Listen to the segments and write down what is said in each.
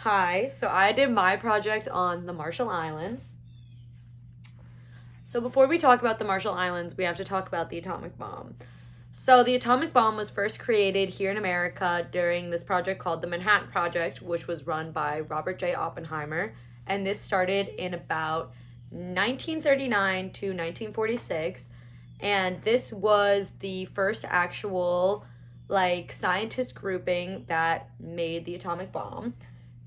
Hi, so I did my project on the Marshall Islands. So before we talk about the Marshall Islands, we have to talk about the atomic bomb. So the atomic bomb was first created here in America during this project called the Manhattan Project, which was run by Robert J. Oppenheimer, and this started in about 1939 to 1946, and this was the first actual scientist grouping that made the atomic bomb.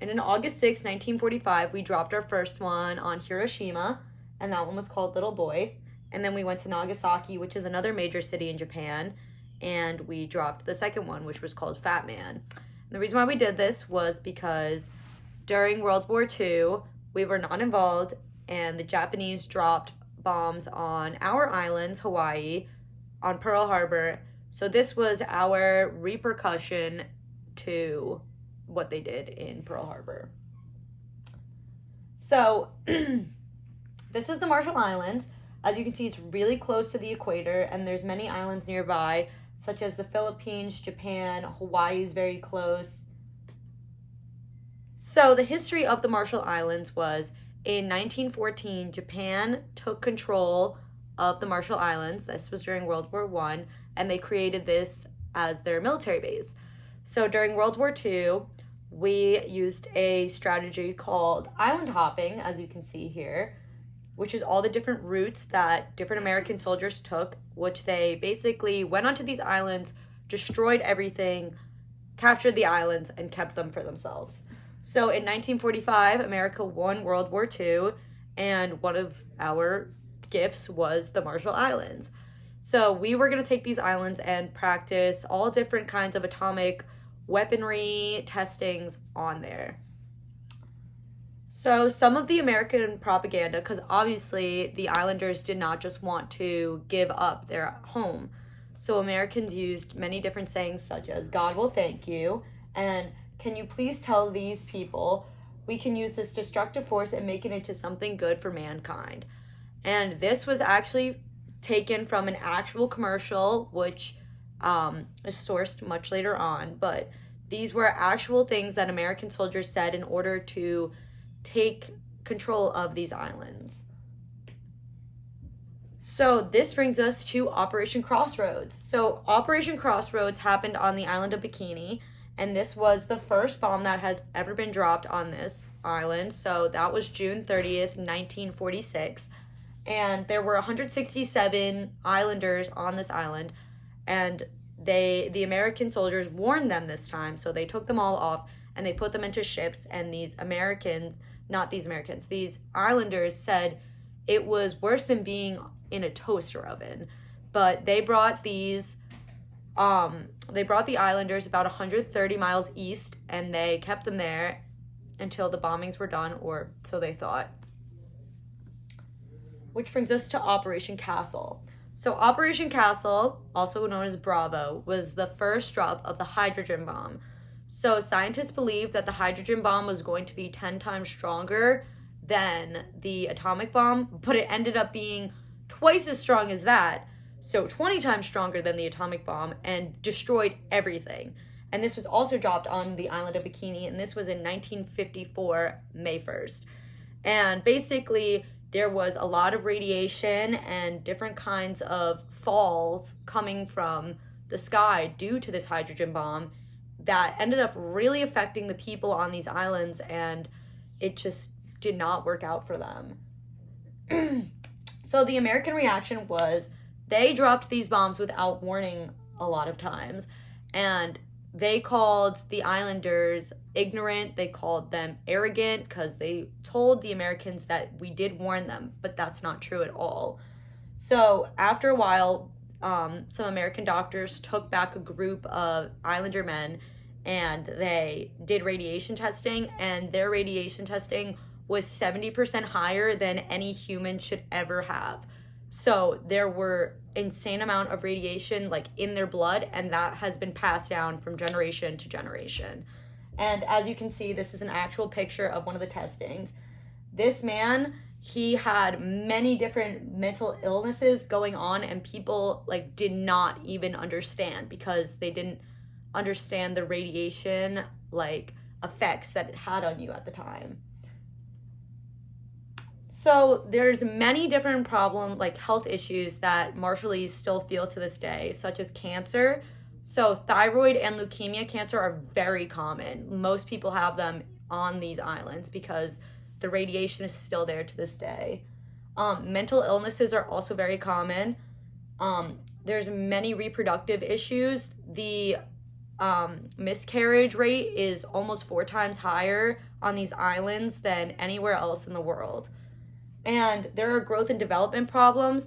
And in August 6, 1945, we dropped our first one on Hiroshima, and that one was called Little Boy. And then we went to Nagasaki, which is another major city in Japan, and we dropped the second one, which was called Fat Man. And the reason why we did this was because during World War II, we were not involved, and the Japanese dropped bombs on our islands, Hawaii, on Pearl Harbor. So this was our repercussion to what they did in Pearl Harbor. So this is the Marshall Islands. As you can see, it's really close to the equator, and there's many islands nearby, such as the Philippines, Japan, Hawaii is very close. So the history of the Marshall Islands was in 1914, Japan took control of the Marshall Islands. This was during World War I, and they created this as their military base. So during World War II, we used a strategy called island hopping, as you can see here, which is all the different routes that different American soldiers took, which they basically went onto these islands, destroyed everything, captured the islands, and kept them for themselves. So in 1945, America won World War II, and one of our gifts was the Marshall Islands. So we were going to take these islands and practice all different kinds of atomic weaponry testings on there. So some of the American propaganda, because obviously the islanders did not just want to give up their home. So Americans used many different sayings such as, "God will thank you," and "Can you please tell these people we can use this destructive force and make it into something good for mankind?" And this was actually taken from an actual commercial, which is sourced much later on, but these were actual things that American soldiers said in order to take control of these islands. So this brings us to Operation Crossroads. So Operation Crossroads happened on the island of Bikini, and this was the first bomb that had ever been dropped on this island. So that was June 30th, 1946. And there were 167 islanders on this island, and the American soldiers warned them this time, so they took them all off and they put them into ships, and these islanders said it was worse than being in a toaster oven. But they brought the islanders about 130 miles east, and they kept them there until the bombings were done, or so they thought. Which brings us to Operation Castle. So Operation Castle, also known as Bravo, was the first drop of the hydrogen bomb. So scientists believed that the hydrogen bomb was going to be 10 times stronger than the atomic bomb, but it ended up being twice as strong as that, so 20 times stronger than the atomic bomb, and destroyed everything. And this was also dropped on the island of Bikini, and this was in 1954, May 1st. And basically, there was a lot of radiation and different kinds of falls coming from the sky due to this hydrogen bomb that ended up really affecting the people on these islands, and it just did not work out for them. So the American reaction was they dropped these bombs without warning a lot of times, and they called the islanders ignorant. They called them arrogant because they told the Americans that we did warn them, but that's not true at all. So after a while, some American doctors took back a group of islander men, and they did radiation testing, and their radiation testing was 70% higher than any human should ever have. So there were insane amount of radiation in their blood, and that has been passed down from generation to generation. And as you can see, this is an actual picture of one of the testings. This man, he had many different mental illnesses going on, and people did not even understand because they didn't understand the radiation effects that it had on you at the time. So there's many different like health issues that Marshallese still feel to this day, such as cancer. So thyroid and leukemia cancer are very common. Most people have them on these islands because the radiation is still there to this day. Mental illnesses are also very common. There's many reproductive issues. The miscarriage rate is almost 4 times higher on these islands than anywhere else in the world. And there are growth and development problems.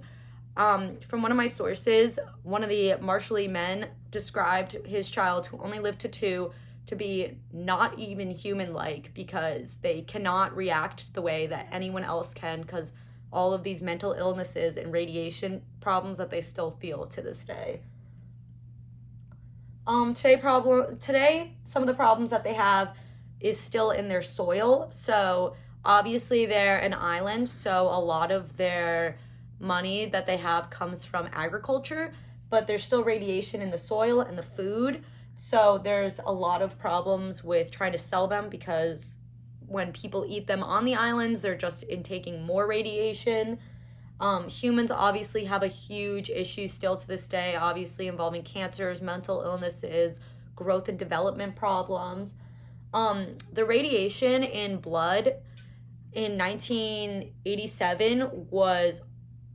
From one of my sources, one of the Marshallese men described his child, who only lived to 2, to be not even human-like because they cannot react the way that anyone else can because all of these mental illnesses and radiation problems that they still feel to this day. Today, some of the problems that they have is still in their soil. So obviously they're an island, so a lot of their money that they have comes from agriculture, but there's still radiation in the soil and the food. So there's a lot of problems with trying to sell them because when people eat them on the islands, they're just intaking more radiation. Humans obviously have a huge issue still to this day, obviously involving cancers, mental illnesses, growth and development problems. The radiation in blood in 1987 was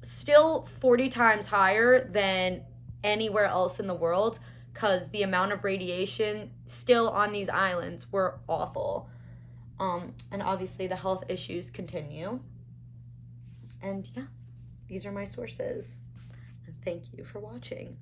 still 40 times higher than anywhere else in the world because the amount of radiation still on these islands were awful. And obviously the health issues continue. And yeah, these are my sources. And thank you for watching.